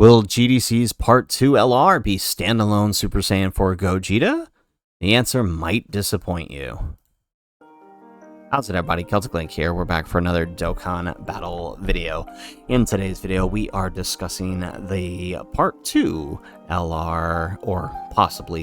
Will GDC's Part 2 LR be standalone Super Saiyan 4 Gogeta? The answer might disappoint you. How's it, everybody? Celtic Link here. We're back for another Dokkan Battle video. In today's video, we are discussing the Part 2 LR, or possibly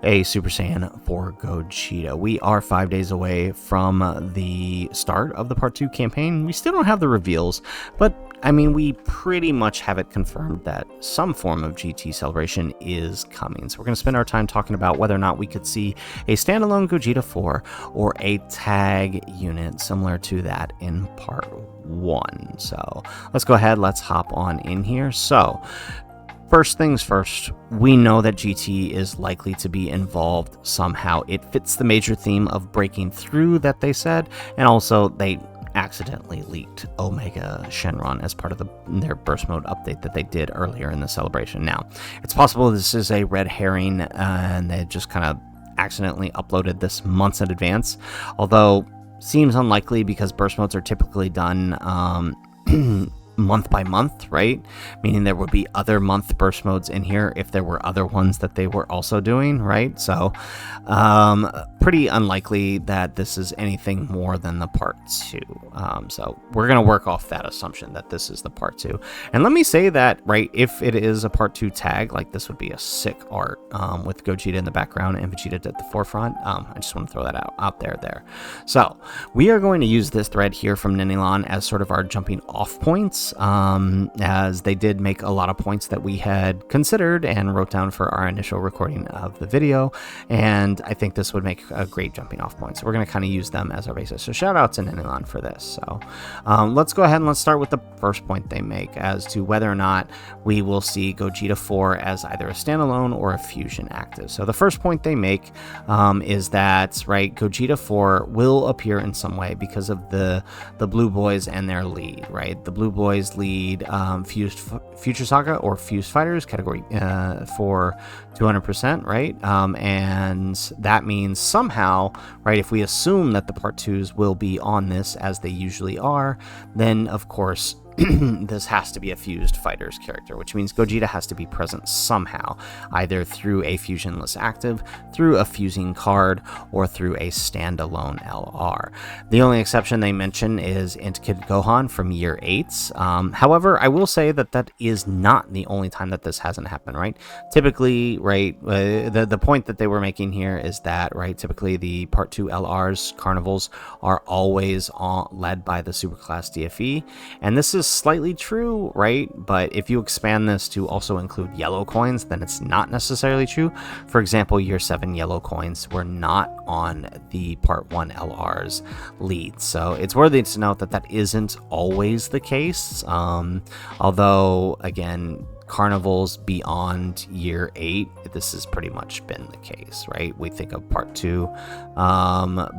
a Super Saiyan 4 Gogeta. We are 5 days away from the start of the Part 2 campaign. We still don't have the reveals, but I mean, we pretty much have it confirmed that some form of GT celebration is coming. So we're going to spend our time talking about whether or not we could see a standalone Gogeta 4 or a tag unit similar to that in Part 1. So let's go ahead, let's hop on in here. So first things first, we know that GT is likely to be involved somehow. It fits the major theme of breaking through that they said, and also they accidentally leaked Omega Shenron as part of their burst mode update that they did earlier in the celebration. Now, it's possible this is a red herring and they just kind of accidentally uploaded this months in advance, although seems unlikely because burst modes are typically done month by month, right? Meaning there would be other month burst modes in here if there were other ones that they were also doing, right? So pretty unlikely that this is anything more than the Part 2. So we're going to work off that assumption that this is the Part 2. And let me say that, right, if it is a Part 2 tag, like this would be a sick art with Gogeta in the background and Vegeta at the forefront. I just want to throw that out there. So we are going to use this thread here from Ninilon as sort of our jumping off points, as they did make a lot of points that we had considered and wrote down for our initial recording of the video, and I think this would make a great jumping off point. So we're going to kind of use them as our basis. So shout out to Ninilon for this. So let's go ahead and let's start with the first point they make as to whether or not we will see Gogeta 4 as either a standalone or a fusion active. So the first point they make is that, right, Gogeta 4 will appear in some way because of the Blue Boys and their lead, right? The Blue Boys lead Fused Future Saga or Fused Fighters category for 200%, right? And that means somehow, right, if we assume that the Part 2s will be on this as they usually are, then of course this has to be a Fused Fighters character, which means Gogeta has to be present somehow, either through a fusionless active, through a fusing card, or through a standalone LR. The only exception they mention is Int Kid Gohan from Year 8. However, I will say that that is not the only time that this hasn't happened, right? Typically, right, the point that they were making here is that, right, typically the Part 2 LRs, Carnivals, are always led by the Superclass DFE, and this is slightly true, right? But if you expand this to also include yellow coins, then it's not necessarily true. For example, Year 7 yellow coins were not on the Part 1 LR's lead, so it's worthy to note that that isn't always the case. Although, again, Carnivals beyond Year 8, this has pretty much been the case, right? We think of Part 2,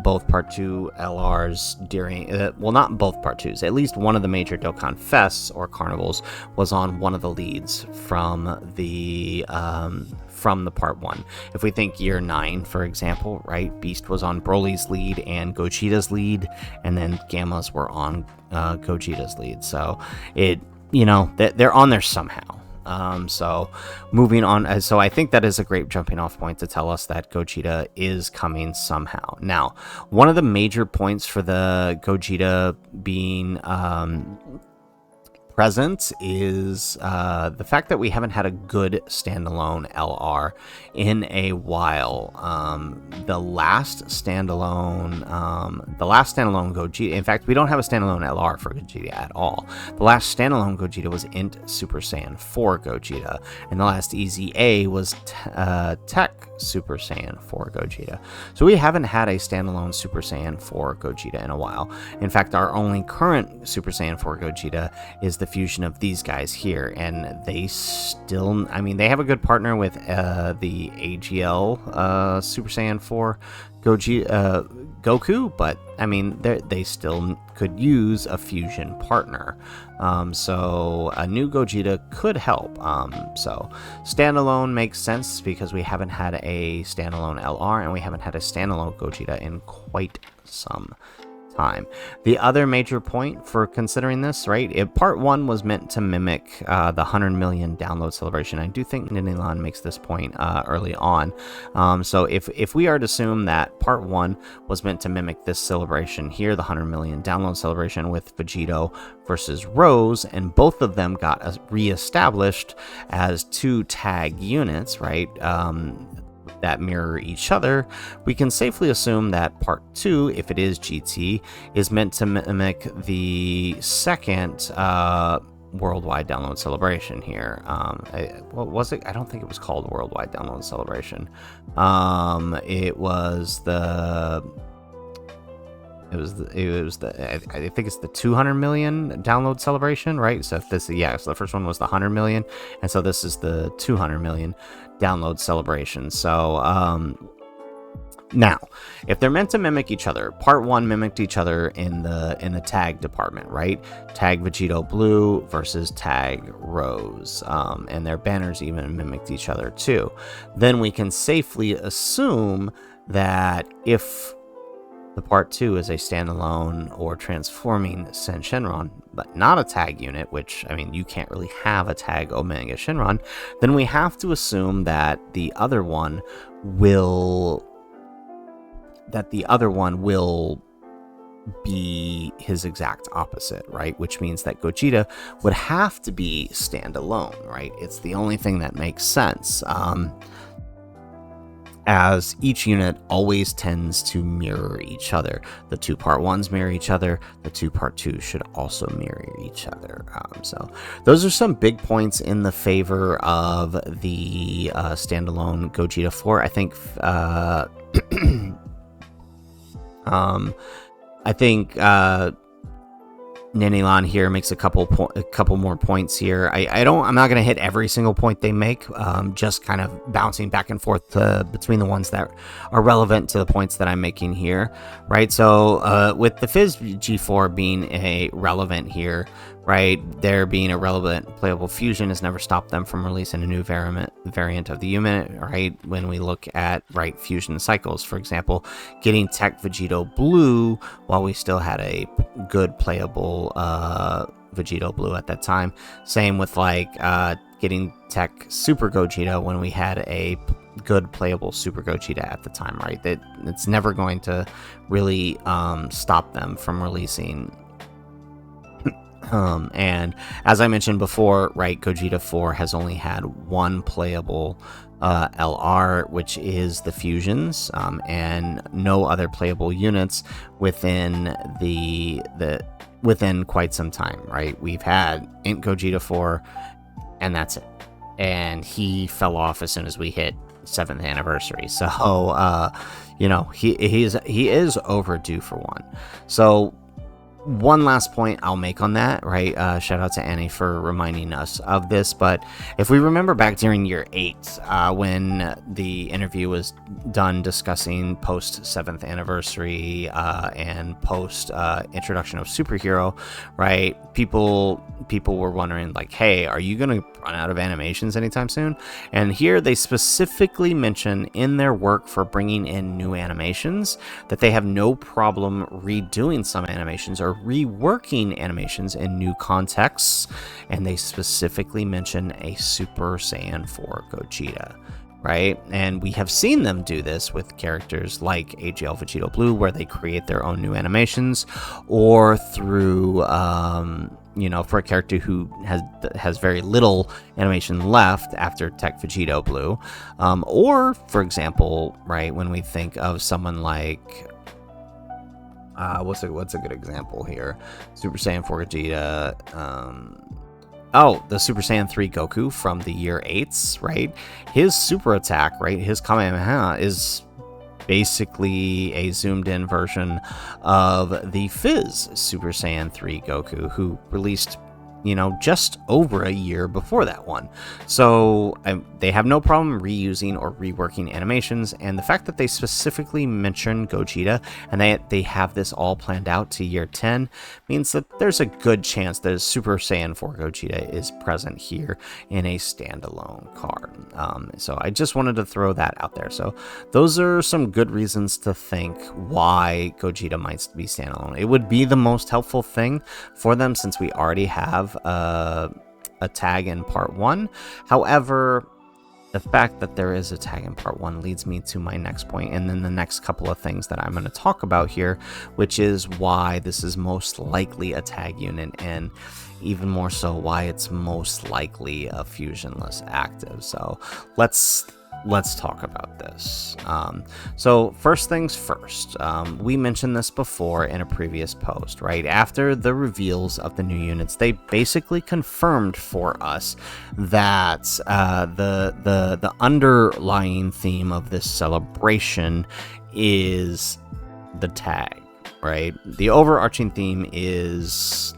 both Part 2 LRs during, well, not both Part 2s, at least one of the major Dokkan Fests or Carnivals was on one of the leads from the Part 1. If we think Year 9, for example, right, Beast was on Broly's lead and Gogeta's lead, and then Gammas were on Gogeta's lead. So it, you know, they're on there somehow. So moving on, so I think that is a great jumping off point to tell us that Gogeta is coming somehow. Now, one of the major points for the Gogeta being present is the fact that we haven't had a good standalone LR in a while. The last standalone Gogeta, in fact, we don't have a standalone LR for Gogeta at all. The last standalone Gogeta was Int Super Saiyan 4 Gogeta, and the last EZA was Tech Super Saiyan 4 Gogeta. So we haven't had a standalone Super Saiyan 4 Gogeta in a while. In fact, our only current Super Saiyan 4 Gogeta is the fusion of these guys here, and they still, I mean, they have a good partner with the AGL Super Saiyan 4 Goku, but I mean, they still could use a fusion partner. So a new Gogeta could help. So standalone makes sense because we haven't had a standalone LR and we haven't had a standalone Gogeta in quite some time. The other major point for considering this, right, part 1 was meant to mimic the 100 million download celebration. I do think Ninilon makes this point early on. So if we are to assume that part 1 was meant to mimic this celebration here, the 100 million download celebration with Vegito versus Rose, and both of them got reestablished as 2 tag units, right, that mirror each other, we can safely assume that part 2, if it is GT, is meant to mimic the second worldwide download celebration here. What was it? I don't think it was called worldwide download celebration. It was the I think it's the 200 million download celebration, right? So if this, so the first one was the 100 million, and so this is the 200 million download celebration. So now, if they're meant to mimic each other, part 1 mimicked each other in the tag department, right? Tag Vegito Blue versus Tag Rose, and their banners even mimicked each other too. Then we can safely assume that if the part 2 is a standalone or transforming Sen Shenron, but not a tag unit, which, I mean, you can't really have a tag Omega Shenron, then we have to assume that the other one will be his exact opposite, right? Which means that Gogeta would have to be standalone, right? It's the only thing that makes sense. As each unit always tends to mirror each other. The 2 part 1s mirror each other. The 2 part 2s should also mirror each other. So those are some big points in the favor of the standalone Gogeta 4. I think Ninilon here makes a couple more points here. I'm not going to hit every single point they make, just kind of bouncing back and forth between the ones that are relevant to the points that I'm making here, right? So with the Fizz G4 being a relevant here, right, there being a relevant playable fusion has never stopped them from releasing a new variant of the unit, right? When we look at, right, fusion cycles, for example, getting Tech Vegito Blue while we still had a good playable Vegito Blue at that time. Same with like getting Tech Super Gogeta when we had a good playable Super Gogeta at the time, right? That it's never going to really stop them from releasing. And as I mentioned before, right, Gogeta 4 has only had one playable LR, which is the fusions, and no other playable units within within quite some time, right? We've had Int Gogeta 4, and that's it. And he fell off as soon as we hit 7th anniversary. So, you know, he is overdue for one. So, one last point I'll make on that, right? Shout out to Annie for reminding us of this. But if we remember back during year 8, when the interview was done discussing post 7th anniversary and post introduction of Superhero, right? People were wondering, like, hey, are you going to run out of animations anytime soon? And here they specifically mention in their work for bringing in new animations that they have no problem redoing some animations or reworking animations in new contexts, and they specifically mention a Super Saiyan 4 Gogeta, right? And we have seen them do this with characters like AGL Vegito Blue, where they create their own new animations, or through you know, for a character who has very little animation left after Tech Vegito Blue, or for example, right, when we think of someone like what's a good example here? Super Saiyan 4 Gogeta. The Super Saiyan 3 Goku from the year 8s, right? His super attack, right? His Kamehameha is basically a zoomed in version of the Fizz Super Saiyan 3 Goku, who released you know, just over a year before that one. So they have no problem reusing or reworking animations, and the fact that they specifically mention Gogeta and they have this all planned out to year 10 means that there's a good chance that Super Saiyan 4 Gogeta is present here in a standalone card. So I just wanted to throw that out there. So those are some good reasons to think why Gogeta might be standalone. It would be the most helpful thing for them since we already have a tag in part 1. However, the fact that there is a tag in part 1 leads me to my next point, and then the next couple of things that I'm going to talk about here, which is why this is most likely a tag unit, and even more so why it's most likely a fusionless active. So let's talk about this. So first things first, we mentioned this before in a previous post, right? After the reveals of the new units, they basically confirmed for us that the underlying theme of this celebration is the tag, right? The overarching theme is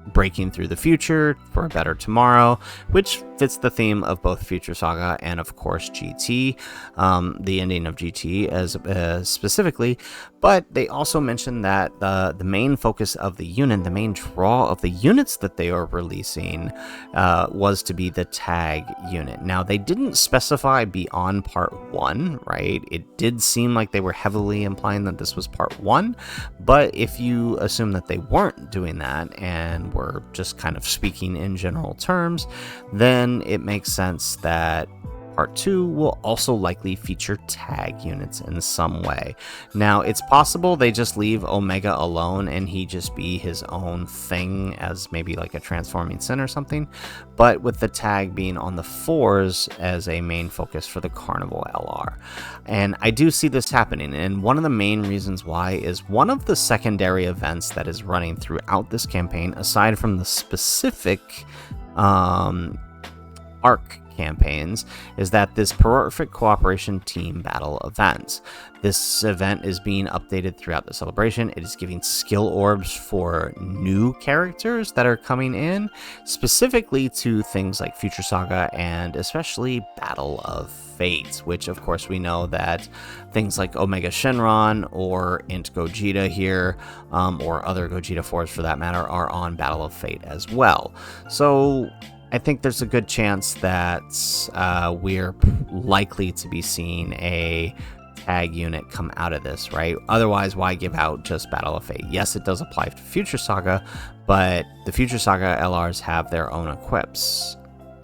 breaking through the future for a better tomorrow, which fits the theme of both Future Saga and of course GT, the ending of GT as specifically. But they also mentioned that the main focus of the unit, the main draw of the units that they are releasing, was to be the tag unit. Now they didn't specify beyond part 1, right? It did seem like they were heavily implying that this was part 1, but if you assume that they weren't doing that and were just kind of speaking in general terms, then it makes sense that Part 2 will also likely feature tag units in some way. Now, it's possible they just leave Omega alone and he just be his own thing as maybe like a transforming sin or something, but with the tag being on the 4s as a main focus for the Carnival LR. And I do see this happening, and one of the main reasons why is one of the secondary events that is running throughout this campaign, aside from the specific arc campaigns, is that this Perfect Cooperation Team Battle event. This event is being updated throughout the celebration. It is giving skill orbs for new characters that are coming in, specifically to things like Future Saga and especially Battle of Fate, which of course we know that things like Omega Shenron or Int Gogeta here, or other Gogeta 4s for that matter, are on Battle of Fate as well. So I think there's a good chance that we're likely to be seeing a tag unit come out of this, right? Otherwise, why give out just Battle of Fate? Yes, it does apply to Future Saga, but the Future Saga LRs have their own equips.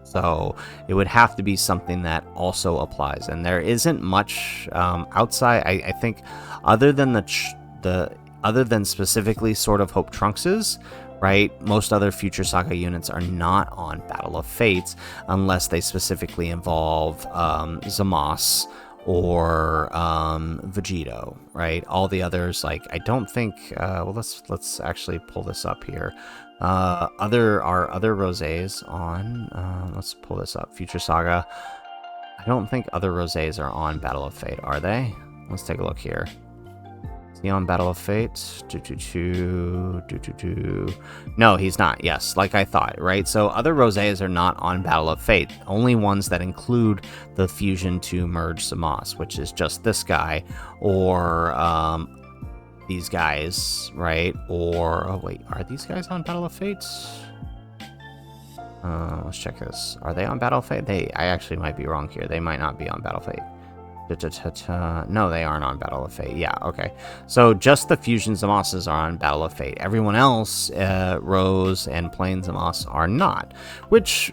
So it would have to be something that also applies. And there isn't much outside, I think, other than other than specifically sort of Hope Trunks's, right? Most other Future Saga units are not on Battle of Fates unless they specifically involve Zamos or Vegito, right? All the others, like, I don't think. Well, let's actually pull this up here. Other rosés on. Let's pull this up. Future Saga. I don't think other rosés are on Battle of Fate, are they? Let's take a look here. Is he on Battle of Fate? No, he's not. Yes, like I thought, right? So other rosés are not on Battle of Fate. Only ones that include the fusion to merge Zamos, which is just this guy, or these guys, right? Or, oh wait, are these guys on Battle of Fate? Let's check this. Are they on Battle of Fate? I actually might be wrong here. They might not be on Battle of Fate. No, they aren't on Battle of Fate. Yeah, okay. So just the Fusion Zamoses are on Battle of Fate. Everyone else, Rose and Plain Zamos, are not, which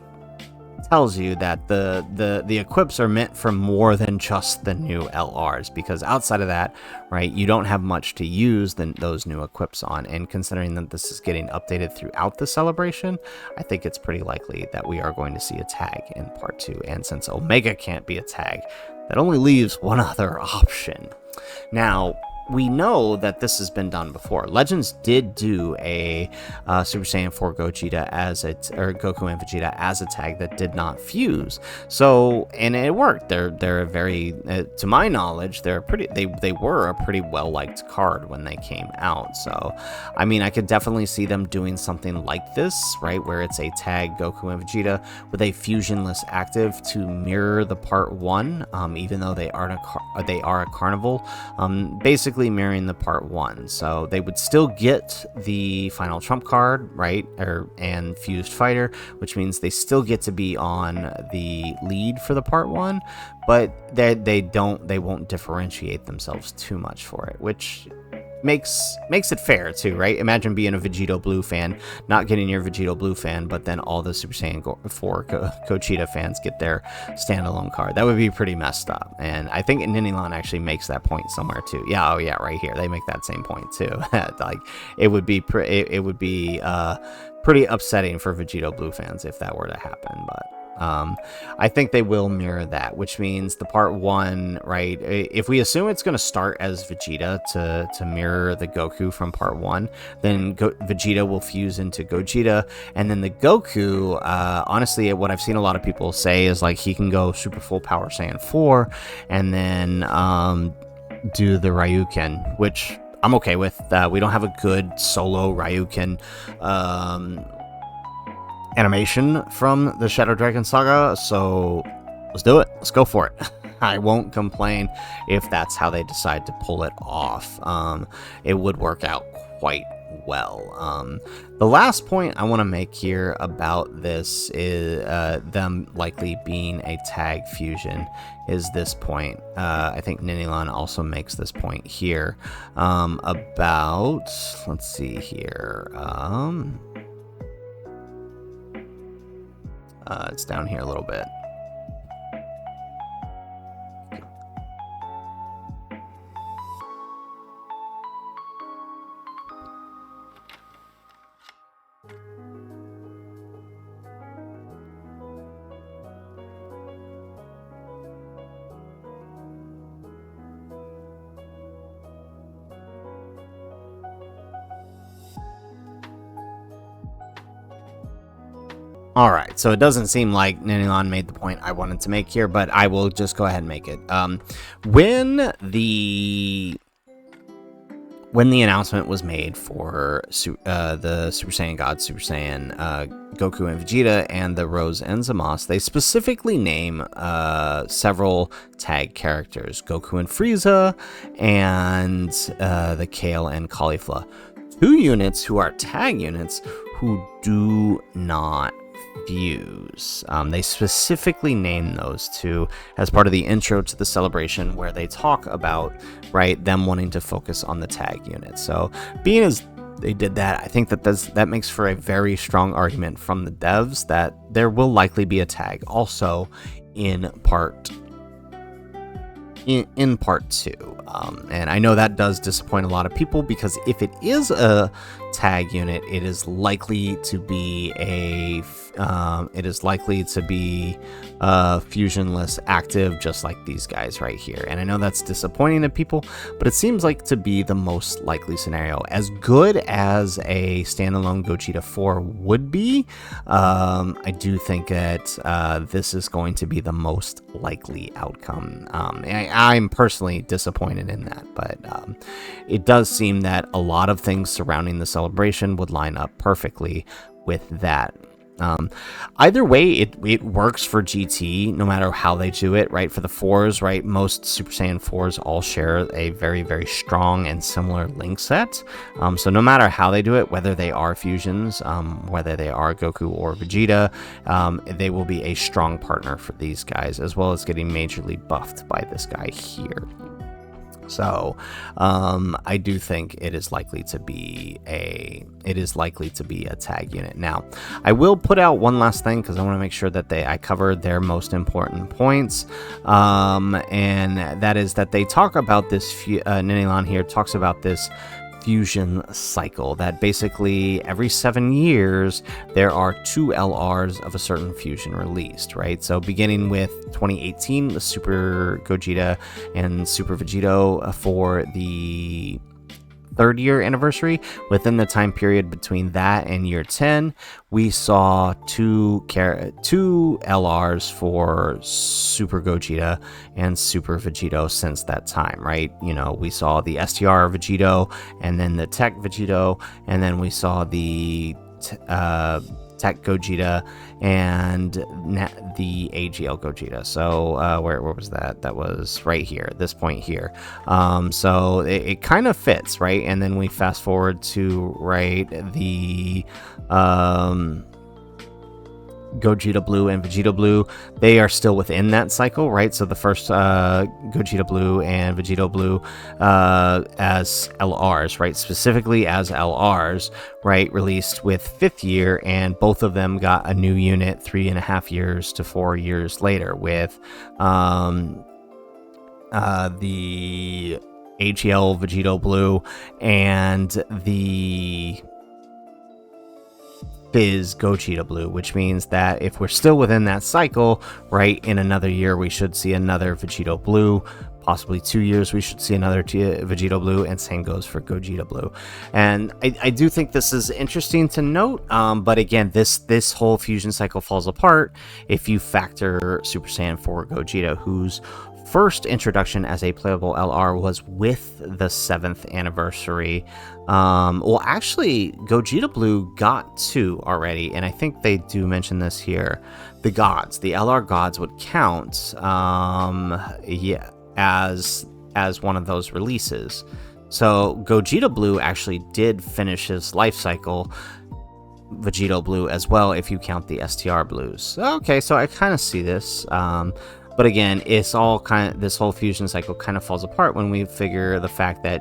tells you that the equips are meant for more than just the new LRs, because outside of that, right, you don't have much to use those new equips on. And considering that this is getting updated throughout the celebration, I think it's pretty likely that we are going to see a tag in part 2. And since Omega can't be a tag, that only leaves one other option. Now, we know that this has been done before. Legends did do a Super Saiyan 4 Gogeta or Goku and Vegeta as a tag that did not fuse. So, and it worked. They're a very, to my knowledge, they were a pretty well liked card when they came out. So, I mean, I could definitely see them doing something like this, right, where it's a tag Goku and Vegeta with a fusionless active to mirror the part 1, even though they are a carnival, basically mirroring the part 1. So they would still get the final trump card, right, and fused fighter, which means they still get to be on the lead for the part 1, but they won't differentiate themselves too much for it, which makes it fair too, right? Imagine being a Vegito Blue fan, not getting your Vegito Blue fan, but then all the Super Saiyan 4 Gogeta fans get their standalone card. That would be pretty messed up. And I think Ninilon actually makes that point somewhere too. Yeah, oh yeah, right here. They make that same point too. Like it would be pretty upsetting for Vegito Blue fans if that were to happen, but I think they will mirror that, which means the part 1, right, if we assume it's going to start as Vegeta to mirror the Goku from part 1, then Vegeta will fuse into Gogeta, and then the Goku, honestly, what I've seen a lot of people say is like he can go super full power Saiyan 4 and then do the Ryuken, which I'm okay with. We don't have a good solo Ryuken animation from the Shadow Dragon Saga, so let's do it. Let's go for it. I won't complain if that's how they decide to pull it off. It would work out quite well. The last point I want to make here about this is them likely being a tag fusion is this point. I think Ninilon also makes this point here about, let's see here, it's down here a little bit. Alright, so it doesn't seem like Ninilon made the point I wanted to make here, but I will just go ahead and make it. When the announcement was made for the Super Saiyan God, Super Saiyan Goku and Vegeta, and the Rose and Zamasu, they specifically name several tag characters, Goku and Frieza, and the Kale and Caulifla. 2 units who are tag units who do not fuse. They specifically name those 2 as part of the intro to the celebration, where they talk about, right, them wanting to focus on the tag unit. So being as they did that, I think that makes for a very strong argument from the devs that there will likely be a tag also in part 2. And I know that does disappoint a lot of people, because if it is a tag unit, it is likely to be a fusionless active, just like these guys right here. And I know that's disappointing to people, but it seems like to be the most likely scenario. As good as a standalone Gogeta 4 would be, I do think that this is going to be the most likely outcome. I'm personally disappointed in that, but it does seem that a lot of things surrounding the celebration would line up perfectly with that. Either way, it works for GT, no matter how they do it, right? For the 4s, right, most Super Saiyan 4s all share a very, very strong and similar link set. So no matter how they do it, whether they are fusions, whether they are Goku or Vegeta, they will be a strong partner for these guys, as well as getting majorly buffed by this guy here. So I do think it is likely to be a tag unit. Now, I will put out one last thing, because I want to make sure that I cover their most important points, and that is that they talk about this. Ninilon here talks about this fusion cycle, that basically every 7 years there are 2 LRs of a certain fusion released, right? So beginning with 2018, the Super Gogeta and Super Vegito for the 3rd year anniversary. Within the time period between that and year 10, we saw two LRs for Super Gogeta and Super Vegito since that time, right? You know, we saw the STR Vegito and then the Tech Vegito, and then we saw the Tech Gogeta and the AGL Gogeta. So where was that? That was right here, this point here. So it kind of fits, right? And then we fast forward to the Gogeta Blue and Vegeta Blue. They are still within that cycle, right? So the first Gogeta Blue and Vegeta Blue as LRs, right? Specifically as LRs, right? Released with 5th year, and both of them got a new unit 3.5 years to 4 years later with the AGL Vegeta Blue and the Fizz Gogeta Blue, which means that if we're still within that cycle, right, in another year we should see another Vegeta Blue, possibly 2 years we should see another Vegeta Blue, and same goes for Gogeta Blue. And I do think this is interesting to note, but again, this whole fusion cycle falls apart if you factor Super Saiyan 4 Gogeta, whose first introduction as a playable LR was with the 7th anniversary. Well, actually, Gogeta Blue got 2 already, and I think they do mention this here. The gods, the LR gods, would count, yeah, as one of those releases. So Gogeta Blue actually did finish his life cycle. Vegeta Blue as well, if you count the STR Blues. Okay, so I kind of see this. But again, it's all this whole fusion cycle kind of falls apart when we figure the fact that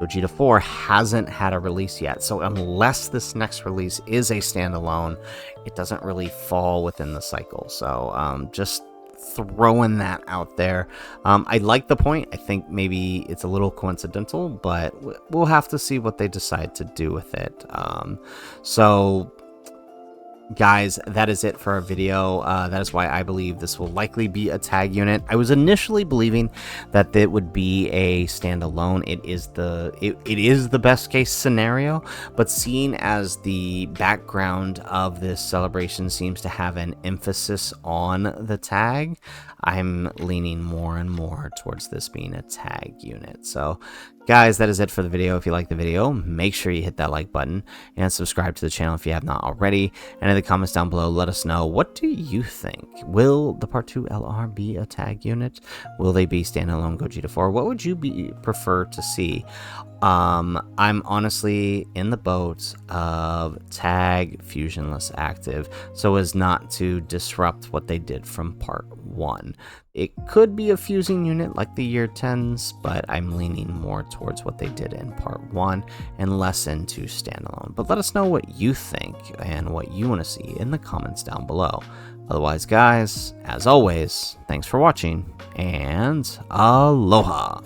Gogeta 4 hasn't had a release yet. So unless this next release is a standalone, it doesn't really fall within the cycle. So just throwing that out there. I like the point. I think maybe it's a little coincidental, but we'll have to see what they decide to do with it. So guys, that is it for our video. That is why I believe this will likely be a tag unit. I was initially believing that it would be a standalone. It is the best case scenario, but seeing as the background of this celebration seems to have an emphasis on the tag, I'm leaning more and more towards this being a tag unit. So guys, that is it for the video. If you like the video, make sure you hit that like button and subscribe to the channel if you have not already. And in the comments down below, let us know, what do you think? Will the Part 2 LR be a tag unit? Will they be standalone Gogeta 4? What would you prefer to see? I'm honestly in the boat of tag fusionless active, so as not to disrupt what they did from Part 1. It could be a fusing unit like the year 10s, but I'm leaning more towards what they did in Part 1 and less into standalone. But let us know what you think and what you want to see in the comments down below. Otherwise, guys, as always, thanks for watching, and aloha!